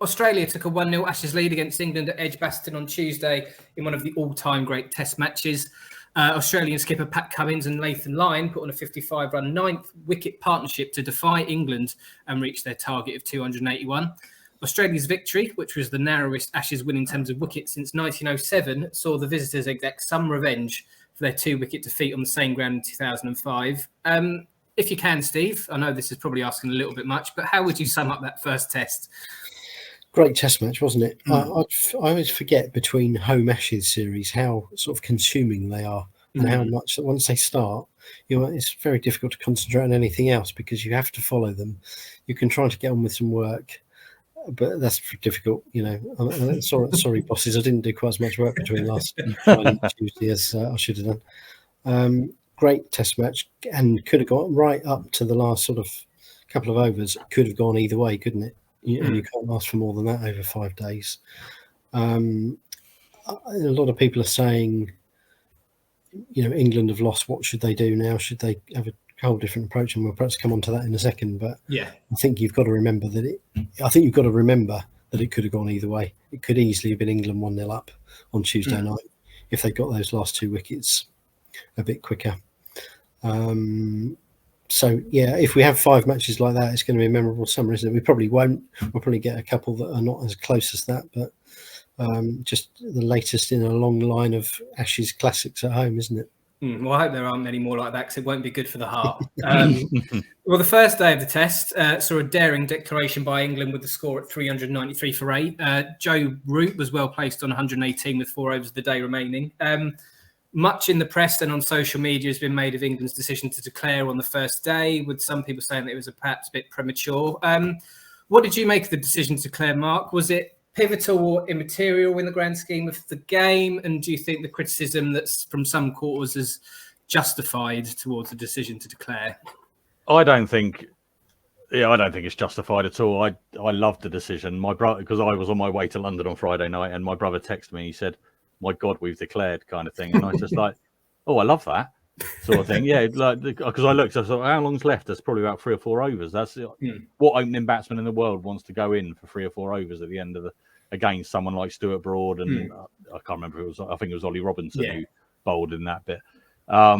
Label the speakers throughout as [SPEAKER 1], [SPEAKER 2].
[SPEAKER 1] Australia took a 1-0 Ashes lead against England at Edgbaston on Tuesday in one of the all-time great Test matches. Australian skipper Pat Cummins and Nathan Lyon put on a 55-run ninth wicket partnership to defy England and reach their target of 281. Australia's victory, which was the narrowest Ashes win in terms of wickets since 1907, saw the visitors exact some revenge for their 2-wicket defeat on the same ground in 2005. If you can, Steve, I know this is probably asking a little bit much, but how would you sum up that first test?
[SPEAKER 2] Great Test match, wasn't it? I always forget between home Ashes series how sort of consuming they are, and how much that once they start, it's very difficult to concentrate on anything else because you have to follow them. You can try to get on with some work, but that's difficult. Sorry, bosses, I didn't do quite as much work between last Friday and Tuesday as I should have done. Great Test match, and could have gone right up to the last sort of couple of overs. It could have gone either way, couldn't it? You can't ask for more than that over 5 days. A lot of people are saying, England have lost. What should they do now? Should they have a whole different approach? And we'll perhaps come on to that in a second. But
[SPEAKER 1] yeah,
[SPEAKER 2] I think you've got to remember that it could have gone either way. It could easily have been England 1-0 up on Tuesday night if they got those last 2 wickets a bit quicker. So, yeah, if we have 5 matches like that, it's going to be a memorable summer, isn't it? We probably won't. We'll probably get a couple that are not as close as that, but just the latest in a long line of Ashes classics at home, isn't it?
[SPEAKER 1] Well, I hope there aren't many more like that because it won't be good for the heart. Well, the first day of the test saw a daring declaration by England with the score at 393 for 8. Joe Root was well placed on 118 with 4 overs of the day remaining. Much in the press and on social media has been made of England's decision to declare on the first day, with some people saying that it was perhaps a bit premature. What did you make of the decision to declare, Mark? Was it pivotal or immaterial in the grand scheme of the game? And do you think the criticism that's from some quarters is justified towards the decision to declare?
[SPEAKER 3] I don't think it's justified at all. I loved the decision. My brother, because I was on my way to London on Friday night, and my brother texted me. He said, "My God, we've declared," kind of thing. And I was just like, "Oh, I love that sort of thing." Yeah, because I looked, I thought, how long's left? There's probably about 3 or 4 overs. That's what opening batsman in the world wants to go in for 3 or 4 overs at the end of against someone like Stuart Broad and I can't remember who it was. I think it was Ollie Robinson who bowled in that bit. I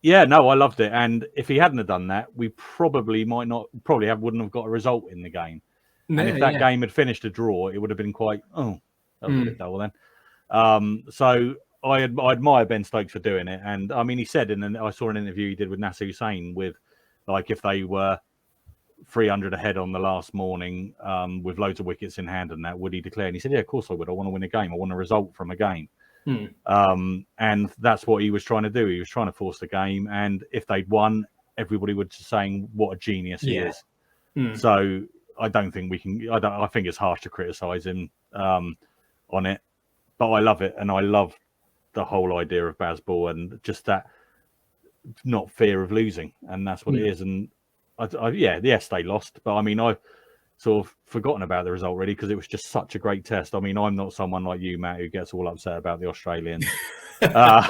[SPEAKER 3] loved it. And if he hadn't have done that, we probably wouldn't have got a result in the game. And if that game had finished a draw, it would have been quite that was a bit dull then. So I admire Ben Foakes for doing it, and I mean, he said I saw an interview he did with Nasser Hussain with, like, if they were 300 ahead on the last morning with loads of wickets in hand and that, would he declare? And he said, "Yeah, of course I would. I want to win a game. I want a result from a game." And that's what he was trying to do. He was trying to force the game, and if they'd won, everybody would be saying what a genius he is. So I don't think we can. I think it's harsh to criticise him on it. But I love it, and I love the whole idea of Bazball and just that not fear of losing, and that's what it is. And yes, they lost, but I mean, I sort of forgotten about the result really because it was just such a great test. I mean, I'm not someone like you, Matt, who gets all upset about the Australians but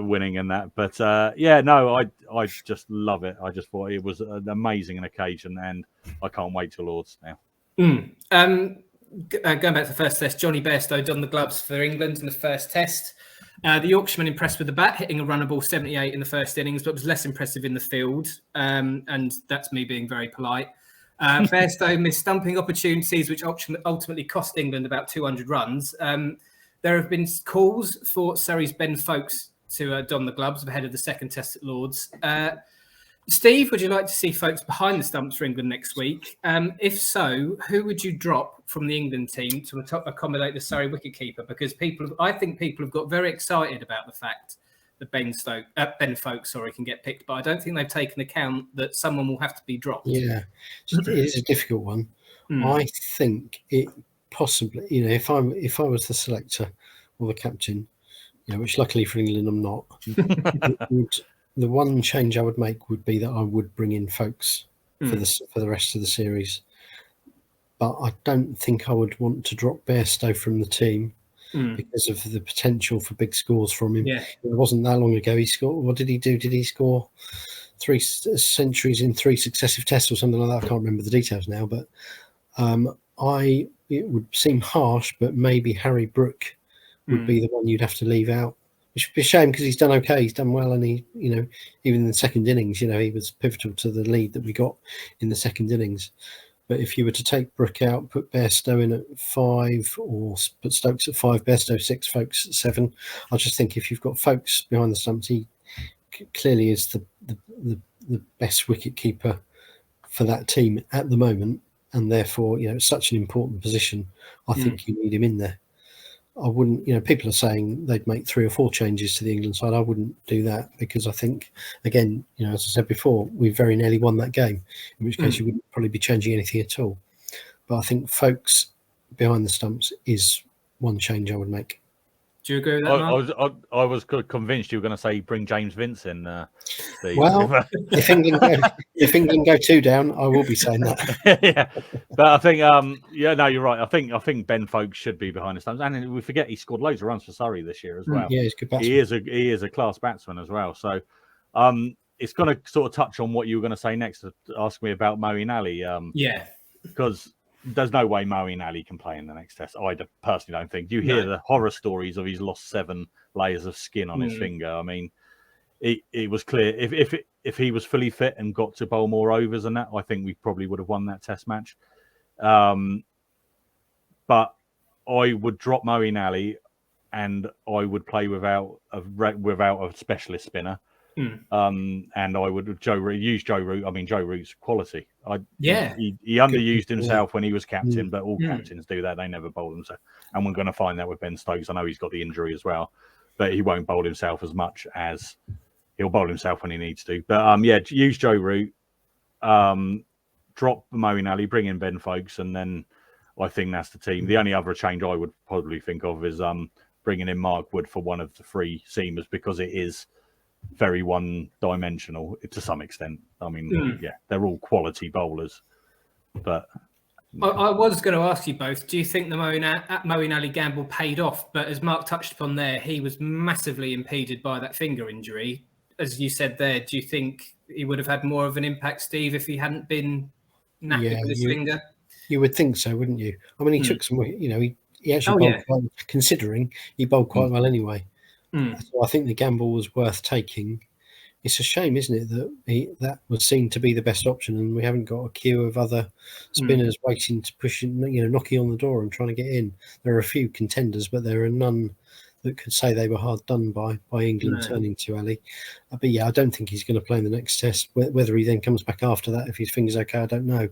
[SPEAKER 3] winning and that. But I just love it. I just thought it was an amazing occasion, and I can't wait till Lords now.
[SPEAKER 1] Going back to the first test, Johnny Bairstow donned the gloves for England in the first test. The Yorkshireman impressed with the bat, hitting a runnable 78 in the first innings, but was less impressive in the field. And that's me being very polite. Bairstow missed stumping opportunities, which ultimately cost England about 200 runs. There have been calls for Surrey's Ben Foakes to don the gloves ahead of the second test at Lords. Steve, would you like to see Foakes behind the stumps for England next week? If so, who would you drop from the England team to accommodate the Surrey wicketkeeper? Because I think people have got very excited about the fact that Ben Foakes can get picked, but I don't think they've taken account that someone will have to be dropped.
[SPEAKER 2] Yeah, it is a difficult one. I think it possibly, if I was the selector or the captain, which luckily for England I'm not. The one change I would make would be that I would bring in Foakes for the rest of the series. But I don't think I would want to drop Bairstow from the team because of the potential for big scores from him. Yeah. It wasn't that long ago he scored. What did he do? Did he score centuries in 3 successive tests or something like that. I can't remember the details now, but it would seem harsh, but maybe Harry Brook would be the one you'd have to leave out, which would be a shame because he's done okay, he's done well, and he, even in the second innings, he was pivotal to the lead that we got in the second innings. But if you were to take Brook out, put Bairstow in at 5, or put Stokes at 5, Bairstow 6, Foakes at 7, I just think if you've got Foakes behind the stumps, he clearly is the best wicket keeper for that team at the moment, and therefore, it's such an important position. I think you need him in there. I wouldn't, people are saying they'd make 3 or 4 changes to the England side. I wouldn't do that because I think, again, as I said before, we very nearly won that game, in which case you wouldn't probably be changing anything at all. But I think Foakes behind the stumps is one change I would make.
[SPEAKER 1] Do you agree with that, Mark?
[SPEAKER 3] I was convinced you were going to say bring James Vince in. Steve.
[SPEAKER 2] Well, if England go 2 down, I will be saying that.
[SPEAKER 3] Yeah, but I think no, you're right. I think Ben Foakes should be behind the stumps, and we forget he scored loads of runs for Surrey this year as well.
[SPEAKER 2] Yeah, he's a good batsman.
[SPEAKER 3] He is a class batsman as well. So it's going to sort of touch on what you were going to say next. Ask me about Moeen Ali. Because there's no way Moeen Ali can play in the next test. I personally don't think. You hear the horror stories of he's lost 7 layers of skin on his finger. I mean, it was clear if he was fully fit and got to bowl more overs than that, I think we probably would have won that test match. But I would drop Moeen Ali, and I would play without a specialist spinner. And I would use Joe Root. I mean, Joe Root's quality. He underused himself when he was captain, but all captains do that. They never bowl themselves. And we're going to find that with Ben Stokes. I know he's got the injury as well, but he won't bowl himself as much as he'll bowl himself when he needs to. But use Joe Root, drop Moeen Ali, bring in Ben Foakes, and then I think that's the team. The only other change I would probably think of is bringing in Mark Wood for one of the 3 seamers, because it is very one-dimensional to some extent. I mean, they're all quality bowlers. But
[SPEAKER 1] I was going to ask you both, do you think the Moeen Ali gamble paid off? But as Mark touched upon there, he was massively impeded by that finger injury. As you said there, do you think he would have had more of an impact, Steve, if he hadn't been knackered with his finger?
[SPEAKER 2] You would think so, wouldn't you? I mean, he took some, he actually bowled quite, considering he bowled quite well anyway. So I think the gamble was worth taking. It's a shame, isn't it, that that was seen to be the best option, and we haven't got a queue of other spinners waiting to push in, knocking on the door and trying to get in. There are a few contenders, but there are none that could say they were hard done by England turning to Ali. But I don't think he's going to play in the next test. Whether he then comes back after that, if his finger's okay, I don't know.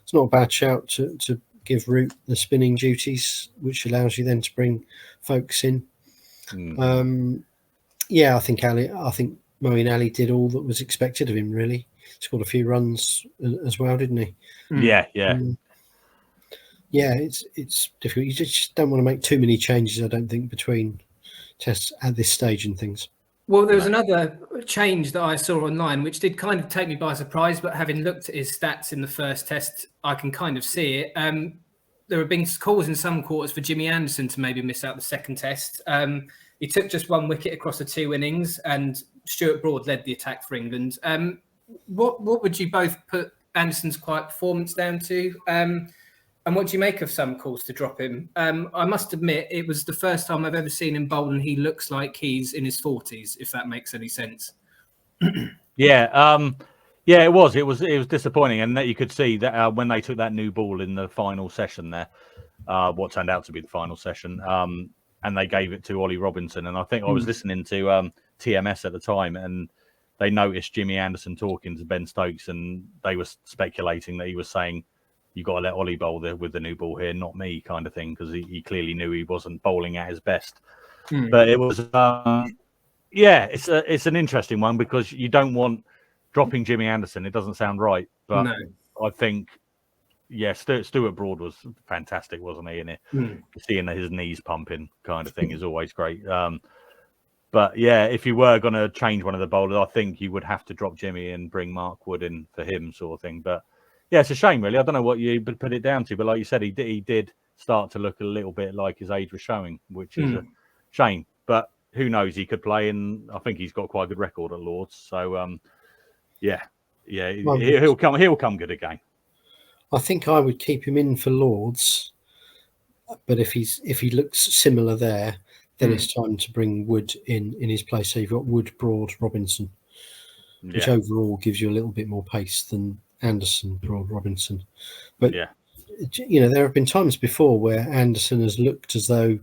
[SPEAKER 2] It's not a bad shout to give Root the spinning duties, which allows you then to bring Foakes in. I think Moeen Ali did all that was expected of him, really. Scored a few runs as well, didn't he? It's difficult. You just don't want to make too many changes, I don't think, between tests at this stage and things.
[SPEAKER 1] Well, there was another change that I saw online, which did kind of take me by surprise, but having looked at his stats in the first test, I can kind of see it. There have been calls in some quarters for Jimmy Anderson to maybe miss out the second test. He took just 1 wicket across the 2 innings, and Stuart Broad led the attack for England. What would you both put Anderson's quiet performance down to? And what do you make of some calls to drop him? I must admit, it was the first time I've ever seen him bowl, and he looks like he's in his 40s, if that makes any sense.
[SPEAKER 3] It was disappointing, and that you could see that when they took that new ball in the final session there, what turned out to be the final session, and they gave it to Ollie Robinson. And I think I was listening to TMS at the time, and they noticed Jimmy Anderson talking to Ben Stokes, and they were speculating that he was saying, "You got to let Ollie bowl there with the new ball here, not me," kind of thing, because he clearly knew he wasn't bowling at his best. But it was, it's an interesting one, because you don't want dropping Jimmy Anderson. It doesn't sound right, but I think. Stuart Broad was fantastic, wasn't he? And seeing his knees pumping kind of thing is always great. But if you were going to change one of the bowlers, I think you would have to drop Jimmy and bring Mark Wood in for him, sort of thing. But it's a shame, really. I don't know what you put it down to, but like you said, he did start to look a little bit like his age was showing, which is a shame. But who knows? He could play, and I think he's got quite a good record at Lords. So Yeah,
[SPEAKER 2] Well,
[SPEAKER 3] he'll come good again.
[SPEAKER 2] I think I would keep him in for Lords, but if he looks similar there, then it's time to bring Wood in his place. So you've got Wood, Broad, Robinson, which overall gives you a little bit more pace than Anderson, Broad, Robinson. But there have been times before where Anderson has looked as though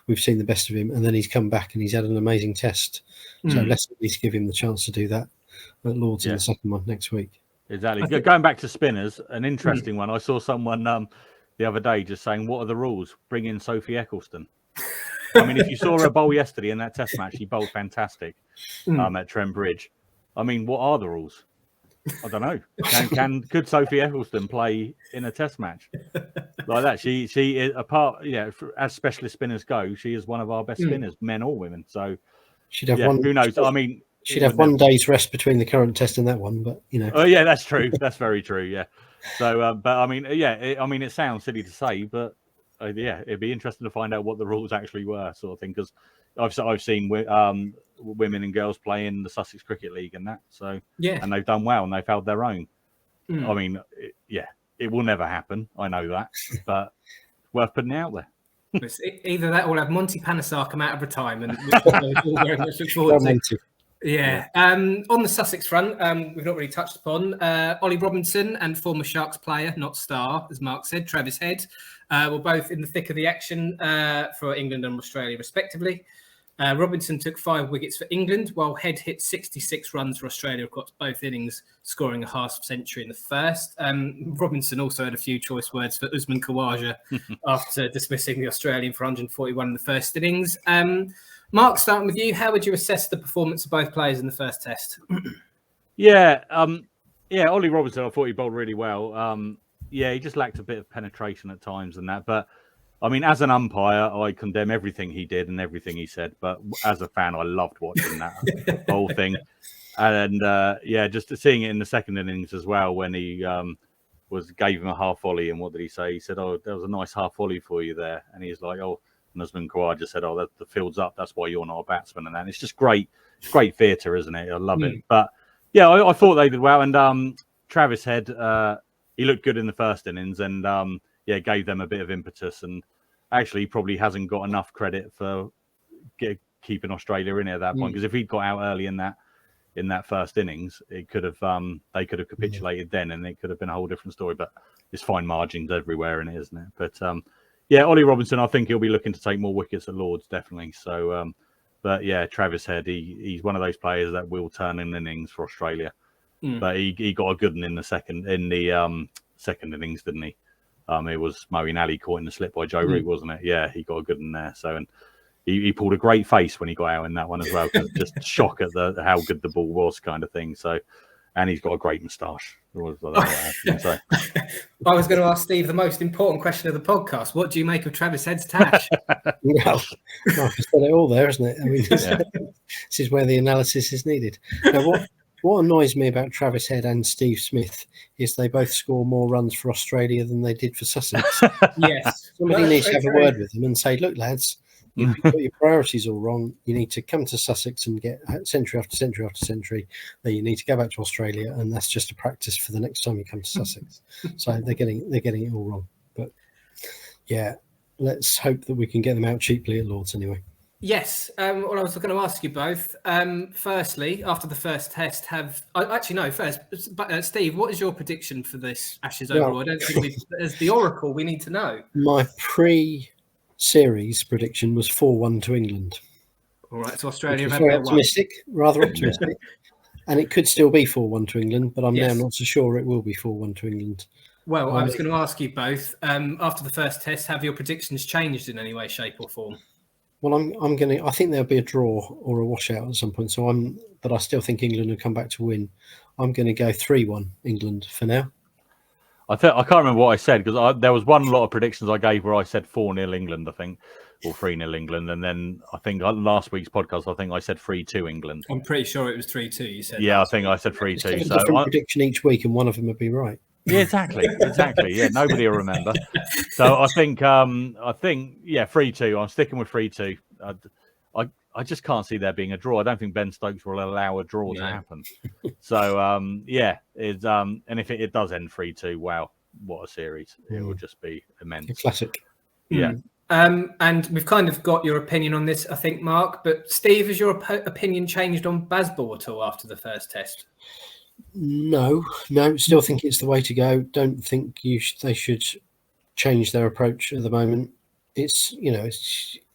[SPEAKER 2] we've seen the best of him, and then he's come back and he's had an amazing test. So let's at least give him the chance to do that at Lords in the second one next week.
[SPEAKER 3] Exactly. Going back to spinners, an interesting one. I saw someone the other day just saying, "What are the rules? Bring in Sophie Eccleston." I mean, if you saw her bowl yesterday in that Test match, she bowled fantastic at Trent Bridge. I mean, what are the rules? I don't know. Could Sophie Eccleston play in a Test match like that? She is as specialist spinners go, she is one of our best spinners, men or women. So
[SPEAKER 2] she'd have one.
[SPEAKER 3] Who knows? I mean,
[SPEAKER 2] she'd have one day's rest between the current Test and that one, but
[SPEAKER 3] Oh yeah, that's true. That's very true. Yeah. So, but I mean, it sounds silly to say, but it'd be interesting to find out what the rules actually were, sort of thing, because I've seen women and girls play in the Sussex Cricket League and that. So and they've done well and they've held their own. I mean, it will never happen. I know that, but worth putting out there.
[SPEAKER 1] It's either that or we'll have Monty Panesar come out of retirement, which we'll very much look forward to. Yeah. On the Sussex front, we've not really touched upon Ollie Robinson and former Sharks player, not star, as Mark said, Travis Head, were both in the thick of the action for England and Australia, respectively. Robinson took 5 wickets for England, while Head hit 66 runs for Australia across both innings, scoring a half century in the first. Robinson also had a few choice words for Usman Khawaja after dismissing the Australian for 141 in the first innings. Mark, starting with you, how would you assess the performance of both players in the first Test?
[SPEAKER 3] Ollie Robinson, I thought he bowled really well. He just lacked a bit of penetration at times and that, but I mean, as an umpire, I condemn everything he did and everything he said. But as a fan, I loved watching that whole thing. And just seeing it in the second innings as well, when he gave him a half volley. And what did he say? He said, "Oh, there was a nice half volley for you there." And he's like, "Oh," and Usman Khawaja said, "Oh, the field's up. That's why you're not a batsman." And that it's just great. It's great theatre, isn't it? I love it. But I thought they did well. And Travis Head, he looked good in the first innings, and gave them a bit of impetus, and actually probably hasn't got enough credit for keeping Australia in it at that point, because if he'd got out early in that first innings, it could have they could have capitulated then, and it could have been a whole different story. But it's fine margins everywhere in it, isn't it? But Ollie Robinson, I think he'll be looking to take more wickets at Lords, definitely. So Travis Head, he's one of those players that will turn in innings for Australia. But he got a good one in the second innings, didn't he? It was Moeen Ali caught in the slip by Joe Root, wasn't it? Yeah, he got a good one there. So, and he pulled a great face when he got out in that one as well, because just shock at how good the ball was, kind of thing. So, and he's got a great moustache. I was going
[SPEAKER 2] to ask Steve the most important question of the podcast: what do you make of Travis Head's tash? Well, I've said it all there, isn't it? I mean, this is where the analysis is needed. Now, what annoys me about Travis Head and Steve Smith is they both score more runs for Australia than they did for Sussex.
[SPEAKER 1] Yes.
[SPEAKER 2] Somebody needs to have a word with them and say, look, lads, you've got your priorities all wrong. You need to come to Sussex and get century after century after century. Then you need to go back to Australia, and that's just a practice for the next time you come to Sussex. So they're getting it all wrong. But let's hope that we can get them out cheaply at Lords anyway.
[SPEAKER 1] Yes. Well, I was going to ask you both. Firstly, after the first Test, Steve, what is your prediction for this Ashes overall? I don't think as the Oracle, we need to know.
[SPEAKER 2] My pre-series prediction was 4-1 to England.
[SPEAKER 1] All right, so Australia have
[SPEAKER 2] rather optimistic. And it could still be 4-1 to England, but I'm now not so sure it will be 4-1 to England.
[SPEAKER 1] Well, I was going to ask you both, after the first Test, have your predictions changed in any way, shape or form?
[SPEAKER 2] Well, I think there'll be a draw or a washout at some point. But I still think England will come back to win. I'm going to go 3-1 England for now.
[SPEAKER 3] I can't remember what I said, because there was one lot of predictions I gave where I said 4-0 England, I think, or 3-0 England, and then I think last week's podcast I said 3-2 England.
[SPEAKER 1] I'm pretty sure it was 3-2. You said.
[SPEAKER 3] Yeah, I think I said 3-2.
[SPEAKER 2] So a different prediction each week, and one of them would be right.
[SPEAKER 3] Yeah, exactly. Yeah, nobody will remember. So I think 3-2. I'm sticking with 3-2. I I just can't see there being a draw. I don't think Ben Foakes will allow a draw to happen. So yeah, it's and if it does end 3-2, wow, what a series! It will just be immense.
[SPEAKER 2] A classic.
[SPEAKER 3] Yeah.
[SPEAKER 1] And we've kind of got your opinion on this, I think, Mark. But Steve, has your opinion changed on Bazball at all after the first test?
[SPEAKER 2] No. Still think it's the way to go. Don't think they should change their approach at the moment. It's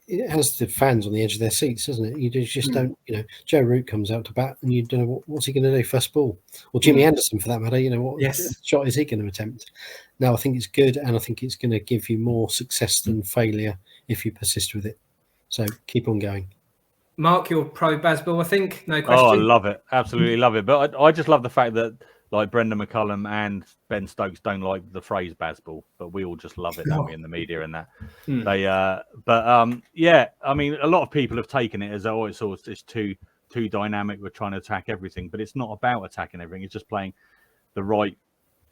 [SPEAKER 2] it has the fans on the edge of their seats, doesn't it? You just don't. Joe Root comes out to bat, and you don't know what's he going to do first ball, or Jimmy Anderson for that matter. What shot is he going to attempt? No, I think it's good, and I think it's going to give you more success than failure if you persist with it. So keep on going.
[SPEAKER 1] Mark, you're pro Bazball, I think. No question.
[SPEAKER 3] Oh, I love it. Absolutely love it. But I just love the fact that like Brendan McCullum and Ben Foakes don't like the phrase Bazball, but we all just love it, don't we, in the media and that. Yeah, I mean, a lot of people have taken it as it's too dynamic. We're trying to attack everything, but it's not about attacking everything. It's just playing the right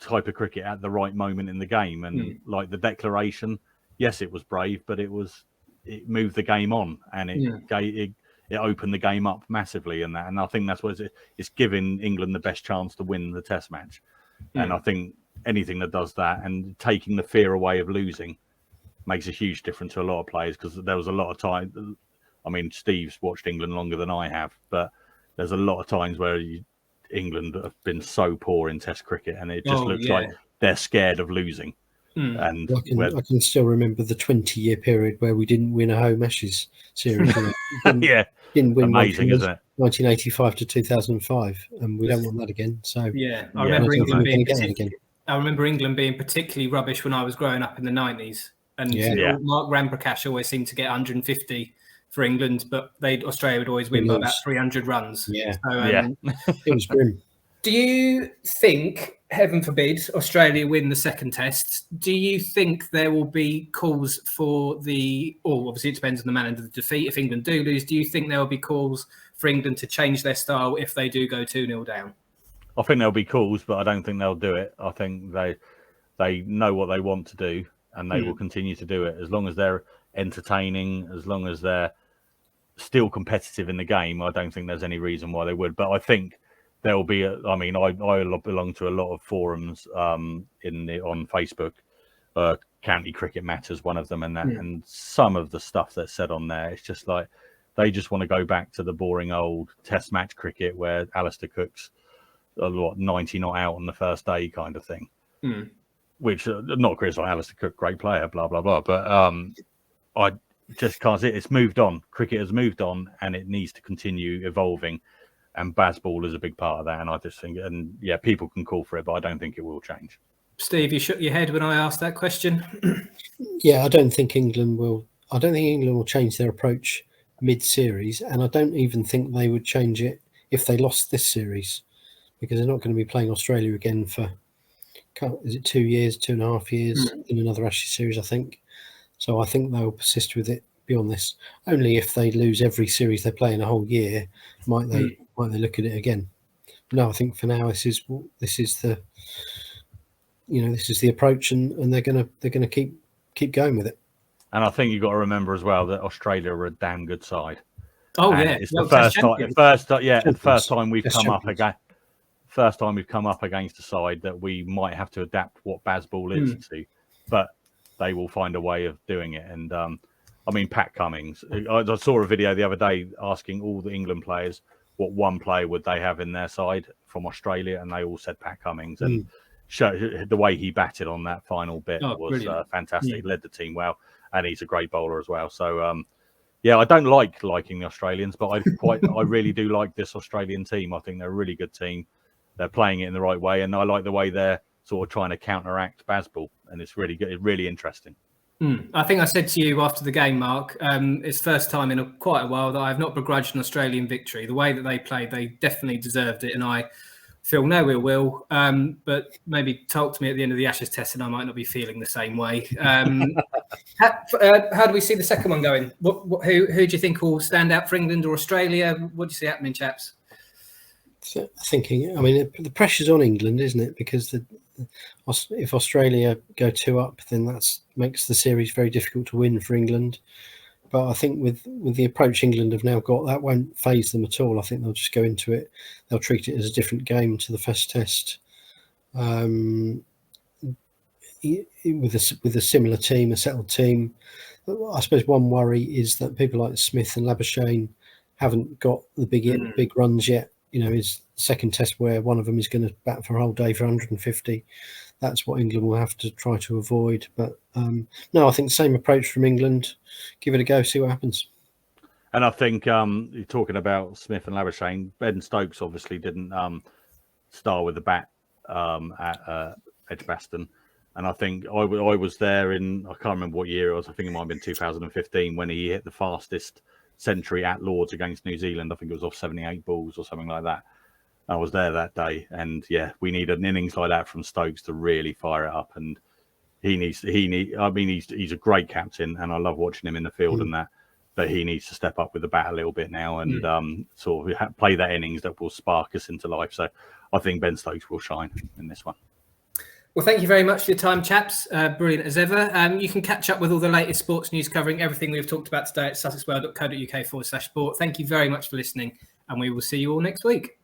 [SPEAKER 3] type of cricket at the right moment in the game. And like the declaration, yes, it was brave, but it moved the game on, and it opened the game up massively in that. And I think that's what it's giving England the best chance to win the test match. And I think anything that does that and taking the fear away of losing makes a huge difference to a lot of players, because there was a lot of time. I mean, Steve's watched England longer than I have, but there's a lot of times where England have been so poor in test cricket, and it just looks like they're scared of losing. And
[SPEAKER 2] I can still remember the 20-year period where we didn't win a home Ashes series. Didn't win.
[SPEAKER 3] Amazing, isn't it?
[SPEAKER 2] 1985 to 2005, and we don't want that again. So
[SPEAKER 1] I remember England being particularly rubbish when I was growing up in the 90s. And Mark Ramprakash always seemed to get 150 for England, but Australia would always win by about 300 runs.
[SPEAKER 2] It was grim.
[SPEAKER 1] Do you think, heaven forbid, Australia win the second test? Do you think there will be calls for obviously it depends on the manner of the defeat. If England do lose, do you think there will be calls for England to change their style if they do go 2-0 down?
[SPEAKER 3] I think there'll be calls, but I don't think they'll do it. I think they know what they want to do, and they will continue to do it as long as they're entertaining, as long as they're still competitive in the game. I don't think there's any reason why they would. But I think there will be. I belong to a lot of forums on Facebook. County Cricket Matters, one of them, and that, and some of the stuff that's said on there, it's just like they just want to go back to the boring old Test match cricket where Alistair Cook's 90 not out on the first day kind of thing. Which not criticising Alistair Cook, great player, blah blah blah, but I just can't see it. It's moved on. Cricket has moved on, and it needs to continue evolving. And Bazball is a big part of that. And I just think, people can call for it, but I don't think it will change.
[SPEAKER 1] Steve, you shook your head when I asked that question.
[SPEAKER 2] I don't think England will. I don't think England will change their approach mid-series, and I don't even think they would change it if they lost this series, because they're not going to be playing Australia again for 2 years, 2.5 years in another Ashes series, I think. So I think they'll persist with it beyond this. Only if they lose every series they play in a whole year might they look at it again. No, I think for now this is the approach, and they're gonna keep going with it.
[SPEAKER 3] And I think you've got to remember as well that Australia are a damn good side.
[SPEAKER 1] Oh, and
[SPEAKER 3] it's the first time we've come up again. First time we've come up against a side that we might have to adapt what Bazball is to, but they will find a way of doing it. And Pat Cummins, I saw a video the other day asking all the England players what one player would they have in their side from Australia, and they all said Pat Cummins. And the way he batted on that final bit was fantastic. He led the team well, and he's a great bowler as well. So I don't liking the Australians, but I really do like this Australian team. I think they're a really good team. They're playing it in the right way, and I like the way they're sort of trying to counteract Bazball, and it's really good. It's really interesting.
[SPEAKER 1] I think I said to you after the game, Mark, it's first time in quite a while that I have not begrudged an Australian victory. The way that they played, they definitely deserved it, and I feel no ill will. But maybe talk to me at the end of the Ashes test, and I might not be feeling the same way. How do we see the second one going? Who do you think will stand out for England or Australia? What do you see happening, chaps?
[SPEAKER 2] Thinking, the pressure's on England, isn't it? Because if Australia go 2 up, then that makes the series very difficult to win for England. But I think with the approach England have now got, that won't phase them at all. I think they'll just go into it. They'll treat it as a different game to the first test. With a similar team, a settled team. I suppose one worry is that people like Smith and Labuschagne haven't got the big runs yet. His second test where one of them is going to bat for a whole day for 150. That's what England will have to try to avoid. But no, I think the same approach from England. Give it a go, see what happens.
[SPEAKER 3] And I think you're talking about Smith and Labuschagne. Ben Foakes obviously didn't start with the bat at Edgbaston. And I think I was there in, I can't remember what year it was. I think it might have been 2015 when he hit the fastest century at Lords against New Zealand. I think it was off 78 balls or something like that. I was there that day, and yeah, we need an innings like that from Foakes to really fire it up. And he's a great captain, and I love watching him in the field and that. But he needs to step up with the bat a little bit now and sort of play that innings that will spark us into life. So I think Ben Foakes will shine in this one.
[SPEAKER 1] Well, thank you very much for your time, chaps. Brilliant as ever. You can catch up with all the latest sports news covering everything we've talked about today at sussexworld.co.uk/sport. Thank you very much for listening, and we will see you all next week.